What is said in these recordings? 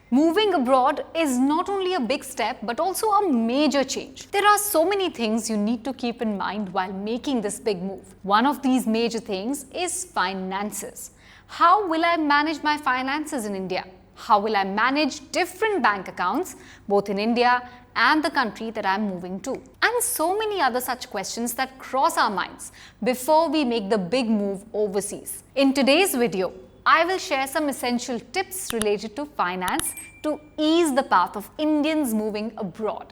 Moving abroad is not only a big step but also a major change. There are so many things you need to keep in mind while making this big move. One of these major things is finances. How will I manage my finances in India? How will I manage different bank accounts both in India and the country that I'm moving to? And so many other such questions that cross our minds before we make the big move overseas. In today's video, I will share some essential tips related to finance to ease the path of Indians moving abroad.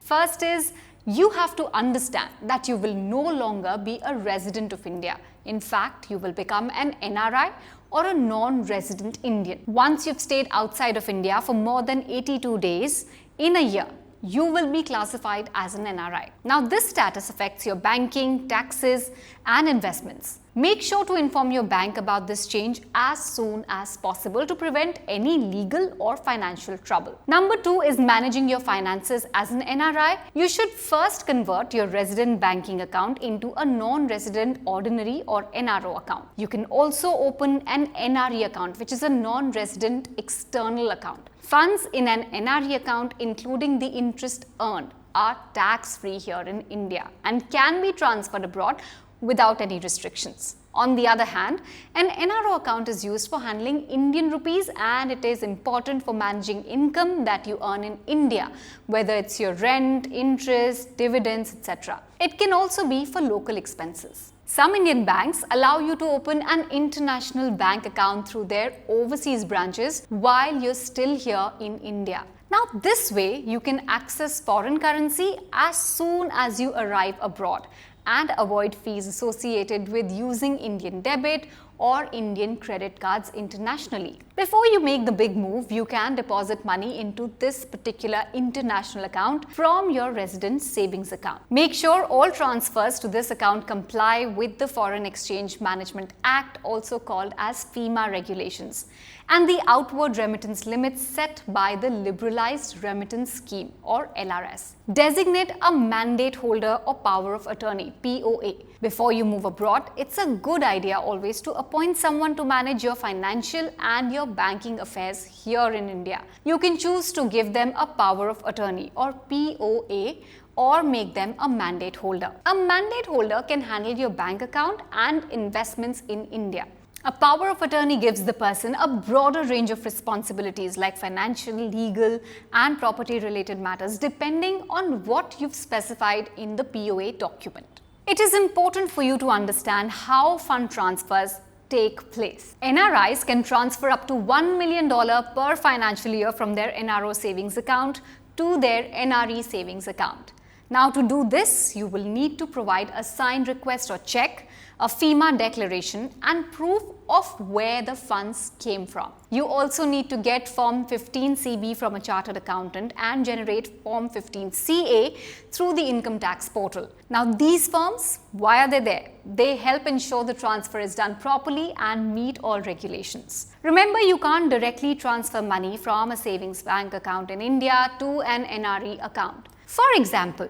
First is, you have to understand that you will no longer be a resident of India. In fact, you will become an NRI or a non-resident Indian. Once you've stayed outside of India for more than 82 days in a year, you will be classified as an NRI. Now, this status affects your banking, taxes, and investments. Make sure to inform your bank about this change as soon as possible to prevent any legal or financial trouble. Number 2 is managing your finances as an NRI. You should first convert your resident banking account into a non-resident ordinary or NRO account. You can also open an NRE account, which is a non-resident external account. Funds in an NRE account, including the interest earned, are tax-free here in India and can be transferred abroad without any restrictions. On the other hand, an NRO account is used for handling Indian rupees, and it is important for managing income that you earn in India, whether it's your rent, interest, dividends, etc. It can also be for local expenses. Some Indian banks allow you to open an international bank account through their overseas branches while you're still here in India. Now, this way you can access foreign currency as soon as you arrive abroad and avoid fees associated with using Indian debit or Indian credit cards internationally. Before you make the big move, you can deposit money into this particular international account from your resident savings account. Make sure all transfers to this account comply with the Foreign Exchange Management Act, also called as FEMA regulations, and the outward remittance limits set by the Liberalized Remittance Scheme or LRS. Designate a mandate holder or power of attorney, POA. Before you move abroad, it's a good idea always to appoint someone to manage your financial and your banking affairs here in India. You can choose to give them a power of attorney or POA or make them a mandate holder. A mandate holder can handle your bank account and investments in India. A power of attorney gives the person a broader range of responsibilities like financial, legal, and property-related matters depending on what you've specified in the POA document. It is important for you to understand how fund transfers take place. NRIs can transfer up to $1 million per financial year from their NRO savings account to their NRE savings account. Now, to do this, you will need to provide a signed request or check, a FEMA declaration, and proof of where the funds came from. You also need to get Form 15CB from a chartered accountant and generate Form 15CA through the income tax portal. Now, these forms, why are they there? They help ensure the transfer is done properly and meet all regulations. Remember, you can't directly transfer money from a savings bank account in India to an NRE account. For example,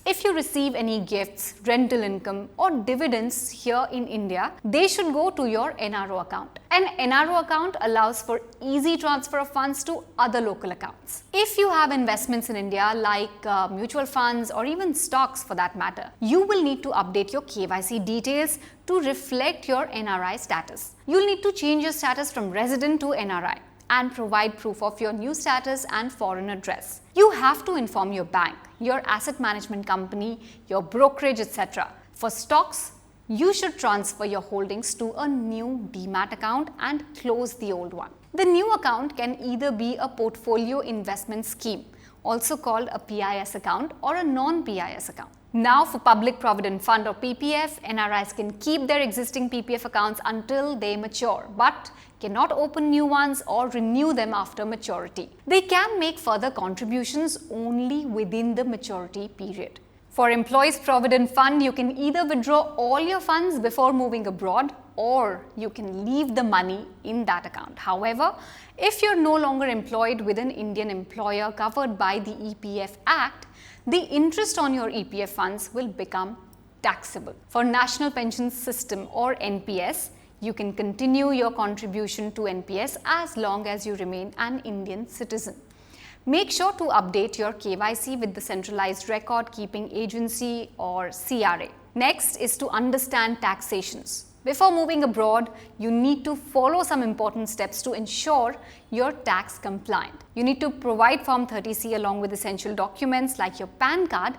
if you receive any gifts, rental income, or dividends here in India, they should go to your NRO account. An NRO account allows for easy transfer of funds to other local accounts. If you have investments in India like mutual funds or even stocks for that matter, you will need to update your KYC details to reflect your NRI status. You'll need to change your status from resident to NRI and provide proof of your new status and foreign address. You have to inform your bank, your asset management company, your brokerage, etc. For stocks, you should transfer your holdings to a new demat account and close the old one. The new account can either be a portfolio investment scheme, also called a PIS account, or a non-PIS account. Now, for Public Provident Fund or PPF, NRIs can keep their existing PPF accounts until they mature, but cannot open new ones or renew them after maturity. They can make further contributions only within the maturity period. For Employees Provident Fund, you can either withdraw all your funds before moving abroad, or you can leave the money in that account. However, if you're no longer employed with an Indian employer covered by the EPF Act, the interest on your EPF funds will become taxable. For National Pension System or NPS, You can continue your contribution to NPS as long as you remain an Indian citizen. Make sure to update your KYC with the Centralized Record Keeping Agency or CRA. Next is to understand taxations. Before moving abroad, you need to follow some important steps to ensure you're tax compliant. You need to provide Form 30C along with essential documents like your PAN card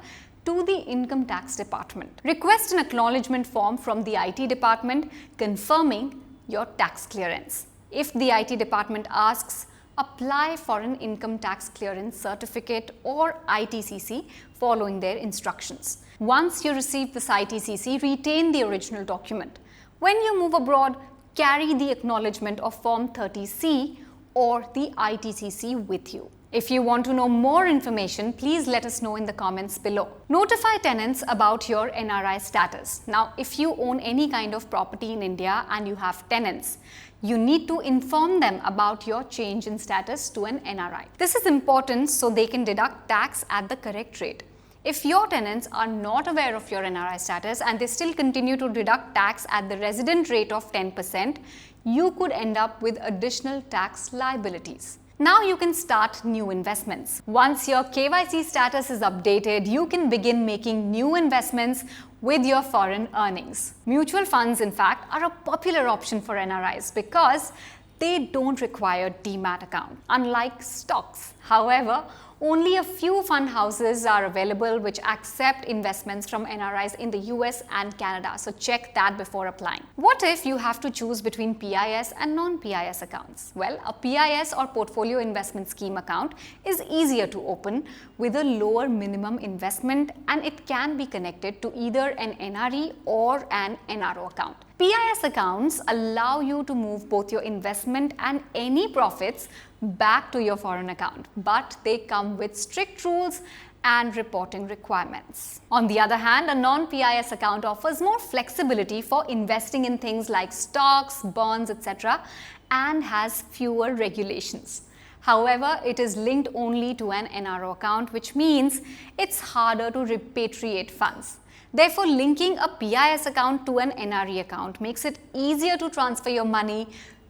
to the Income Tax Department. Request an acknowledgement form from the IT department confirming your tax clearance. If the IT department asks, apply for an income tax clearance certificate or ITCC following their instructions. Once you receive this ITCC, retain the original document. When you move abroad, carry the acknowledgement of Form 30C or the ITCC with you. If you want to know more information, please let us know in the comments below. Notify tenants about your NRI status. Now, if you own any kind of property in India and you have tenants, you need to inform them about your change in status to an NRI. This is important so they can deduct tax at the correct rate. If your tenants are not aware of your NRI status and they still continue to deduct tax at the resident rate of 10%, you could end up with additional tax liabilities. Now you can start new investments. Once your KYC status is updated, you can begin making new investments with your foreign earnings. Mutual funds, in fact, are a popular option for NRIs because they don't require demat account, unlike stocks. However, only a few fund houses are available which accept investments from NRIs in the US and Canada, so check that before applying. What if you have to choose between PIS and non-PIS accounts? Well, a PIS or Portfolio Investment Scheme account is easier to open with a lower minimum investment, and it can be connected to either an NRE or an NRO account. PIS accounts allow you to move both your investment and any profits back to your foreign account, but they come with strict rules and reporting requirements. On the other hand, a non-PIS account offers more flexibility for investing in things like stocks, bonds, etc., and has fewer regulations. However, it is linked only to an NRO account, which means it's harder to repatriate funds. Therefore, linking a PIS account to an NRE account makes it easier to transfer your money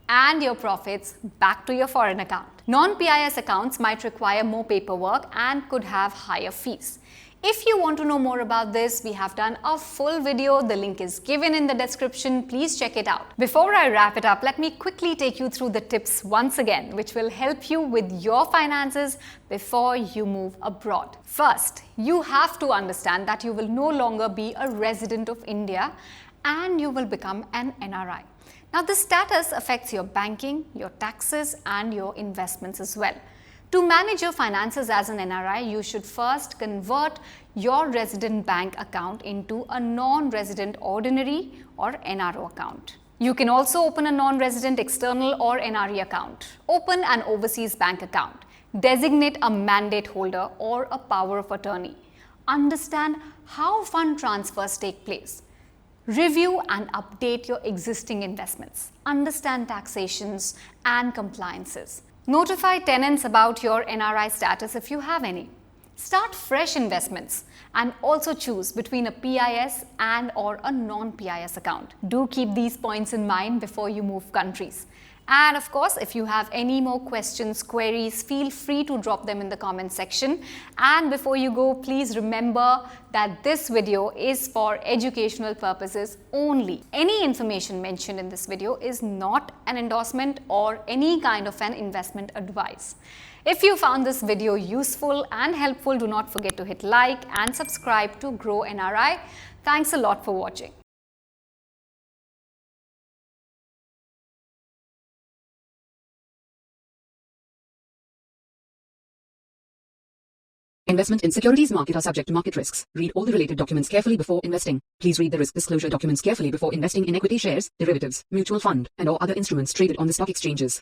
and your profits back to your foreign account. Non-PIS accounts might require more paperwork and could have higher fees. If you want to know more about this, we have done a full video. The link is given in the description. Please check it out. Before I wrap it up, let me quickly take you through the tips once again, which will help you with your finances before you move abroad. First, you have to understand that you will no longer be a resident of India and you will become an NRI. Now, this status affects your banking, your taxes, and your investments as well. To manage your finances as an NRI, you should first convert your resident bank account into a non-resident ordinary or NRO account. You can also open a non-resident external or NRE account. Open an overseas bank account. Designate a mandate holder or a power of attorney. Understand how fund transfers take place. Review and update your existing investments. Understand taxations and compliances. Notify tenants about your NRI status if you have any. Start fresh investments and also choose between a PIS and or a non-PIS account. Do keep these points in mind before you move countries. And of course, if you have any more questions, queries, feel free to drop them in the comment section. And before you go, please remember that this video is for educational purposes only. Any information mentioned in this video is not an endorsement or any kind of an investment advice. If you found this video useful and helpful, do not forget to hit like and subscribe to Groww NRI. Thanks a lot for watching. Investment in securities market are subject to market risks. Read all the related documents carefully before investing. Please read the risk disclosure documents carefully before investing in equity shares, derivatives, mutual fund, and or other instruments traded on the stock exchanges.